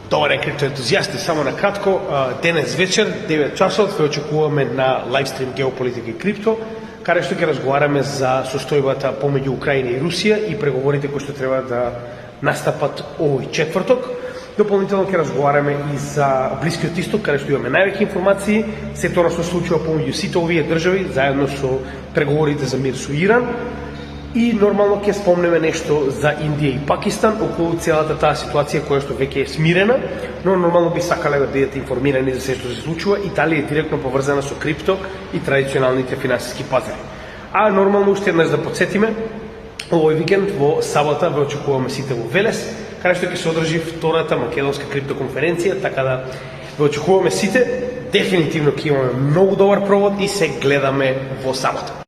Добар ден, криптоентузијасти, само на кратко, денес вечер, 9 часот, ве очекуваме на лайвстрим Геополитика и крипто, каде што ќе разговараме за состојбата помеѓу Украина и Русија и преговорите кои што треба да настапат овој четврток. Дополнително ќе разговараме и за Блискиот исток, каде што имаме највеќе информации, се тоа што се случува помеѓу сите овие држави, заедно со преговорите за мир со Иран. И нормално ќе спомнеме нешто за Индија и Пакистан околу целата таа ситуација која што веќе е смирена, но нормално би сакале да бидете информирани за се што се случува и дали е директно поврзана со крипто и традиционалните финансиски пазари. А нормално уште еднаш да подсетиме, овој викенд во сабота ве очекуваме сите во Велес, каде што ќе се одржи втората македонска криптоконференција, така да ве очекуваме сите. Дефинитивно ќе имаме многу добар провод и се гледаме во сабота.